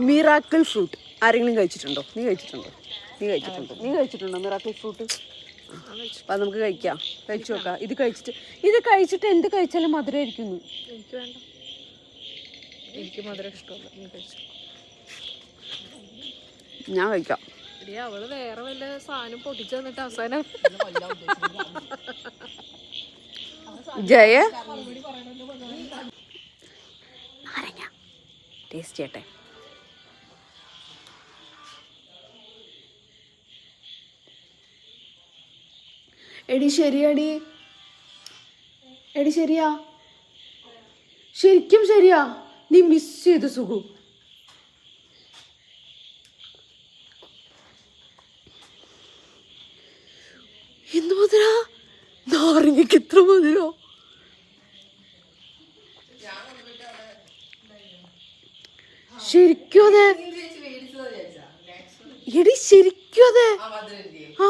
Miracle fruit ആരെങ്കിലും കഴിച്ചിട്ടുണ്ടോ? നീ കഴിച്ചിട്ടുണ്ടോ മിറാക്കിൾ ഫ്രൂട്ട്? അപ്പം നമുക്ക് കഴിക്കാം, കഴിച്ചു നോക്കാം. ഇത് കഴിച്ചിട്ട് എന്ത് കഴിച്ചാലും മധുരമായിരിക്കുന്നു. എനിക്ക് വേണ്ട, എനിക്ക് മധുരം ഇഷ്ടമല്ല. നീ കഴിച്ചു. ഞാൻ കഴിക്കാം. അവള് വേറെ വല്ല സാധനം പൊട്ടിച്ചു തന്നിട്ട് അവസാനം ജയ നാരങ്ങ ടേസ്റ്റ് ചെയ്യട്ടെ. എടി ശരിയാടി, ശരിയാ, ശരിക്കും ശരിയാ. നീ മിസ് ചെയ്തു സുഖു. എന്ത് മധുര, നാരങ്ങക്ക് ഇത്ര മധുരോ? ശരിക്കും അതെ എടി, ശരിക്കും അതെ. ആ